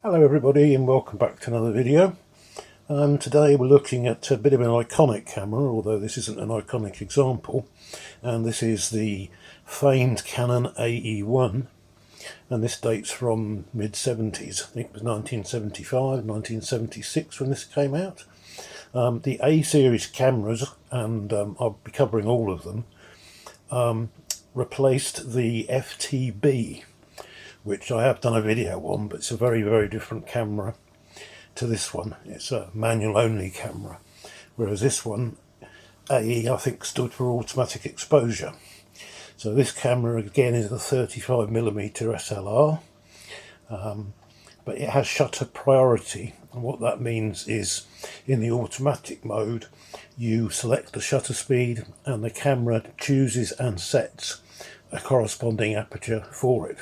Hello everybody and welcome back to another video. Today we're looking at a bit of an iconic camera, although this isn't an iconic example, and this is the famed Canon AE-1, and this dates from mid-70s. I think it was 1975, 1976 when this came out. The A-series cameras, and I'll be covering all of them, replaced the FTB, which I have done a video on, but it's a very, very different camera to this one. It's a manual only camera, whereas this one, AE, I think stood for automatic exposure. So this camera again is a 35mm SLR, but it has shutter priority, and what that means is in the automatic mode you select the shutter speed and the camera chooses and sets a corresponding aperture for it.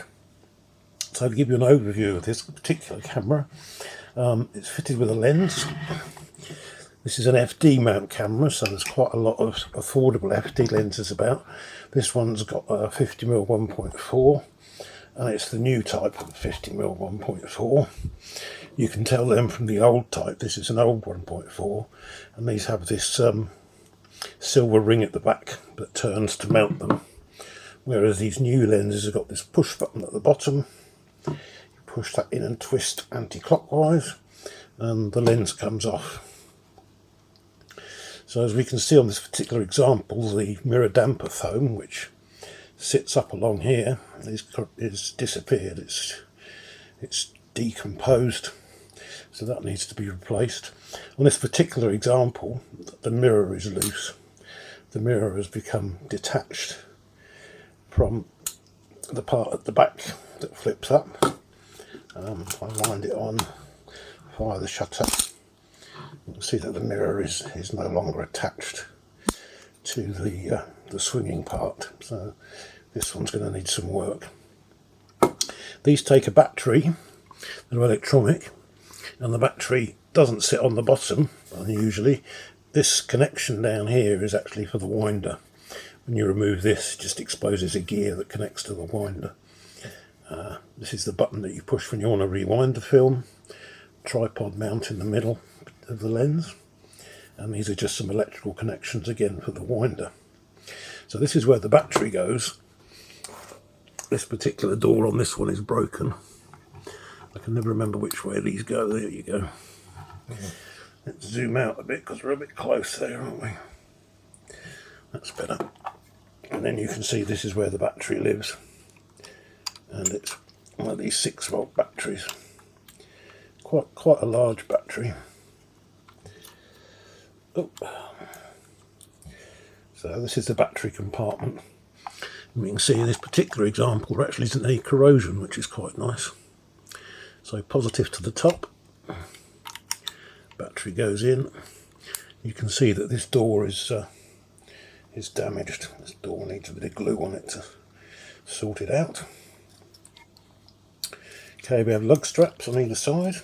So to give you an overview of this particular camera, it's fitted with a lens. This is an FD mount camera, so there's quite a lot of affordable FD lenses about. This one's got a 50mm 1.4, and it's the new type of 50mm 1.4. You can tell them from the old type. This is an old 1.4, and these have this silver ring at the back that turns to mount them, whereas these new lenses have got this push button at the bottom. You push that in and twist anti-clockwise and the lens comes off. So as we can see on this particular example, the mirror damper foam, which sits up along here, is disappeared. It's decomposed, so that needs to be replaced. On this particular example, the mirror is loose. The mirror has become detached from the part at the back that flips up. If I wind it on, fire the shutter, you can see that the mirror is no longer attached to the swinging part, so this one's going to need some work. These take a battery, they're electronic, and the battery doesn't sit on the bottom unusually. This connection down here is actually for the winder. When you remove this, it just exposes a gear that connects to the winder. This is the button that you push when you want to rewind the film. Tripod mount in the middle of the lens, and these are just some electrical connections again for the winder. So this is where the battery goes. This particular door on this one is broken. I can never remember which way these go. There you go. Let's zoom out a bit because we're a bit close there, aren't we? That's better. And then you can see this is where the battery lives, and it's one of these 6-volt batteries. Quite a large battery. Oh. So this is the battery compartment. And you can see in this particular example there actually isn't any corrosion, which is quite nice. So positive to the top, battery goes in. You can see that this door is damaged. This door needs a bit of glue on it to sort it out. Okay, we have lug straps on either side.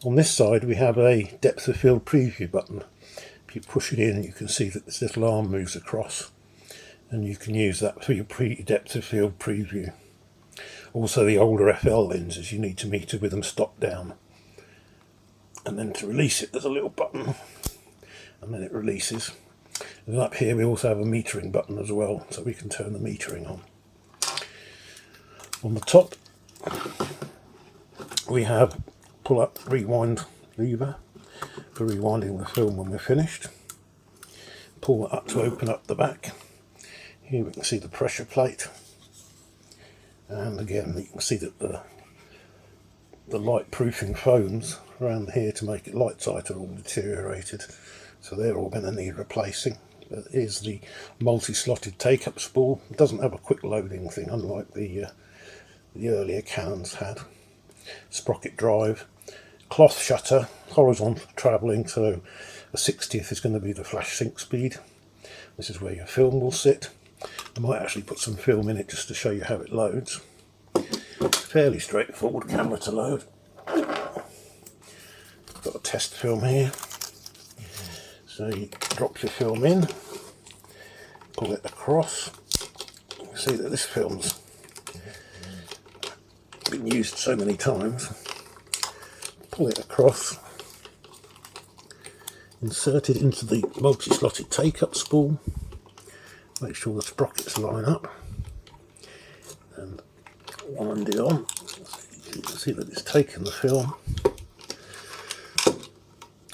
On this side we have a depth of field preview button. If you push it in, you can see that this little arm moves across, and you can use that for your depth of field preview. Also, the older FL lenses, you need to meter with them stop down, and then to release it there's a little button, and then it releases. And up here we also have a metering button as well, so we can turn the metering on. On the top we have pull up rewind lever for rewinding the film when we're finished. Pull that up to open up the back. Here we can see the pressure plate, and again you can see that the light proofing foams around here to make it light sight are all deteriorated, so they're all going to need replacing. There is the multi-slotted take-up spool. It doesn't have a quick loading thing, unlike the earlier Canons had. Sprocket drive, cloth shutter, horizontal travelling, so a 60th is going to be the flash sync speed. This is where your film will sit. I might actually put some film in it just to show you how it loads. Fairly straightforward camera to load. Got a test film here. So you drop your film in, pull it across. You can see that this film's been used so many times pull it across, insert it into the multi-slotted take-up spool, make sure the sprockets line up, and wind it on. You can see that it's taken the film.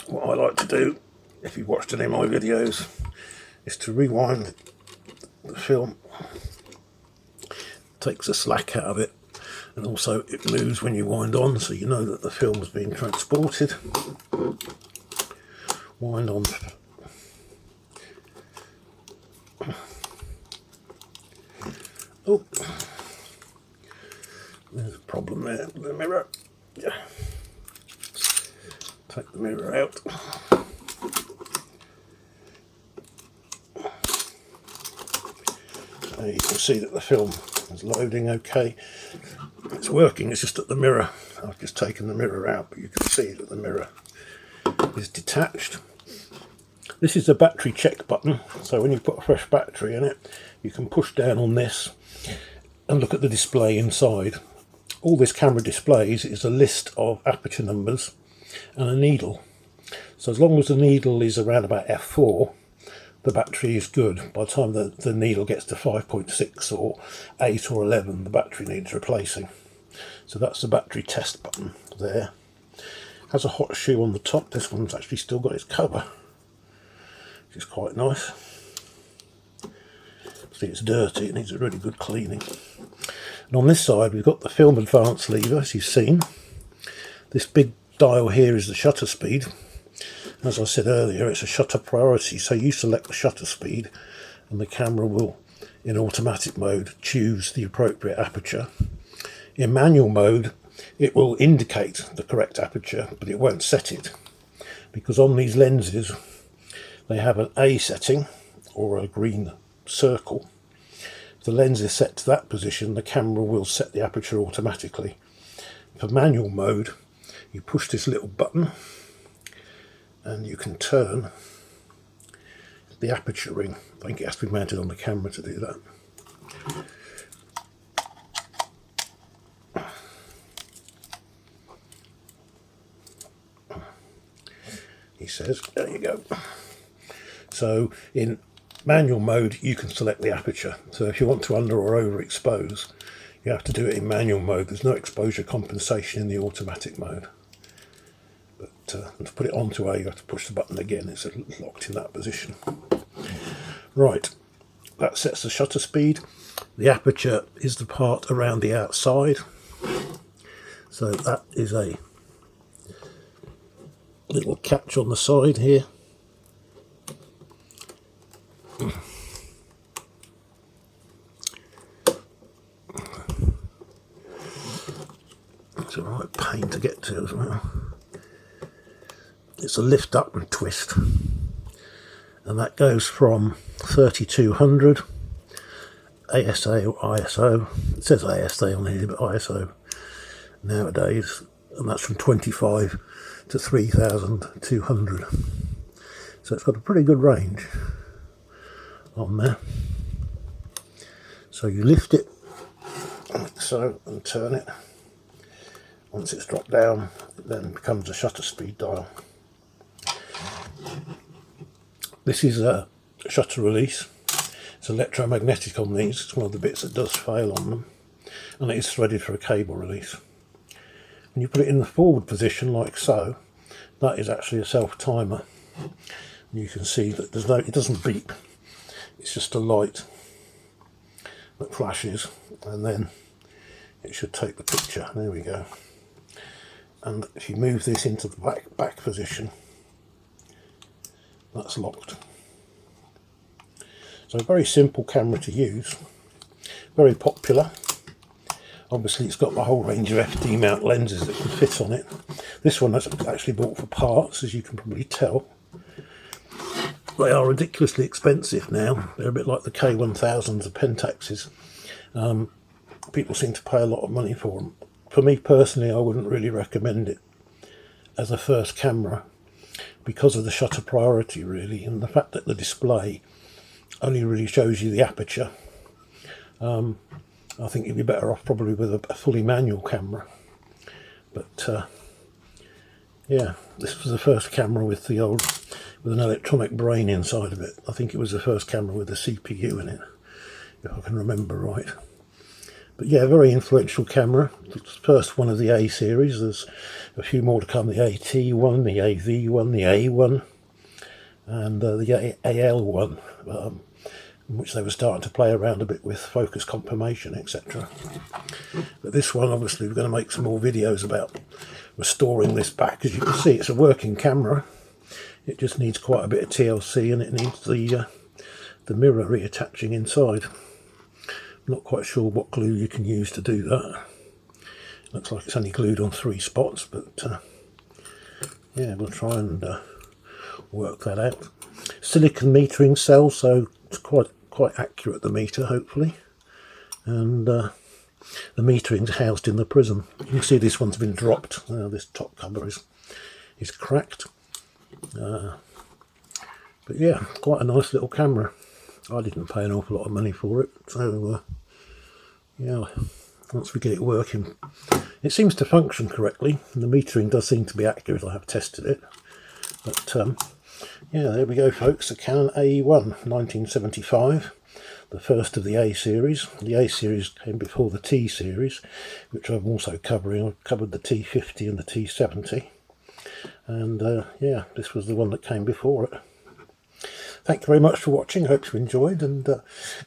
What I like to do, if you've watched any of my videos, is to rewind the film. Takes the slack out of it, and also it moves when you wind on, so you know that the film is being transported. Wind on. Oh, there's a problem there with the mirror. Yeah. Take the mirror out. You can see that the film is loading okay. It's working, it's just that the mirror, I've just taken the mirror out, but you can see that the mirror is detached. This is the battery check button, so when you put a fresh battery in it, you can push down on this and look at the display inside. All this camera displays is a list of aperture numbers and a needle. So as long as the needle is around about f4, the battery is good. By the time the needle gets to 5.6 or 8 or 11, the battery needs replacing. So that's the battery test button there. Has a hot shoe on the top. This one's actually still got its cover, which is quite nice. See, it's dirty, it needs a really good cleaning. And on this side we've got the film advance lever, as you've seen. This big dial here is the shutter speed. As I said earlier, it's a shutter priority, so you select the shutter speed and the camera will, in automatic mode, choose the appropriate aperture. In manual mode, it will indicate the correct aperture, but it won't set it, because on these lenses they have an A setting, or a green circle. If the lens is set to that position, the camera will set the aperture automatically. For manual mode, you push this little button and you can turn the aperture ring. I think it has to be mounted on the camera to do that. He says, there you go. So in manual mode you can select the aperture. So if you want to under or overexpose, you have to do it in manual mode. There's no exposure compensation in the automatic mode. But to put it onto A, you have to push the button again. It's locked in that position. Right, that sets the shutter speed. The aperture is the part around the outside. So that is a little catch on the side here. It's a right pain to get to as well. It's a lift up and twist, and that goes from 3200 ASA or ISO. It says ASA on here, but ISO nowadays, and that's from 25 to 3200. So it's got a pretty good range on there. So you lift it like so and turn it. Once it's dropped down, it then becomes a shutter speed dial. This is a shutter release. It's electromagnetic on these. It's one of the bits that does fail on them, and it is threaded for a cable release. When you put it in the forward position like so, that is actually a self timer. You can see that it doesn't beep. It's just a light that flashes, and then it should take the picture. There we go. And if you move this into the back position, that's locked. So a very simple camera to use, very popular. Obviously it's got a whole range of FD mount lenses that can fit on it. This one is actually bought for parts, as you can probably tell. They are ridiculously expensive now. They're a bit like the K1000s, the Pentaxes. People seem to pay a lot of money for them. For me personally, I wouldn't really recommend it as a first camera, because of the shutter priority really, and the fact that the display only really shows you the aperture. I think you'd be better off probably with a fully manual camera. But Yeah, this was the first camera with with an electronic brain inside of it. I think it was the first camera with a CPU in it, if I can remember right. But yeah, very influential camera. It's the first one of the A series. There's a few more to come, the AT1, the AV1, the A1, and the AL1, in which they were starting to play around a bit with focus confirmation, etc. But this one, obviously, we're going to make some more videos about restoring this back. As you can see, it's a working camera. It just needs quite a bit of TLC, and it needs the mirror reattaching inside. I'm not quite sure what glue you can use to do that. Looks like it's only glued on 3 spots, but yeah, we'll try and work that out. Silicon metering cell, so it's quite accurate, the meter, hopefully. And the metering's housed in the prism. You can see this one's been dropped. This top cover is cracked. But yeah, quite a nice little camera. I didn't pay an awful lot of money for it, so yeah, once we get it working, it seems to function correctly, and the metering does seem to be accurate. I have tested it, but yeah, there we go, folks. The Canon AE-1 1975, the first of the A series. The A series came before the T series, which I'm also covering. I've covered the T50 and the T70, and yeah, this was the one that came before it. Thank you very much for watching. Hope you enjoyed, and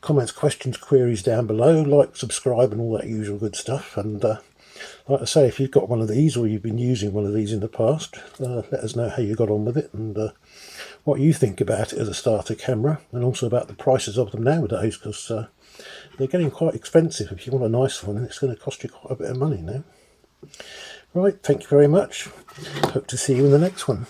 comments, questions, queries down below. Like, subscribe and all that usual good stuff. And like I say, if you've got one of these or you've been using one of these in the past, let us know how you got on with it and what you think about it as a starter camera, and also about the prices of them nowadays, because they're getting quite expensive. If you want a nice one, it's going to cost you quite a bit of money now. Right, thank you very much. Hope to see you in the next one.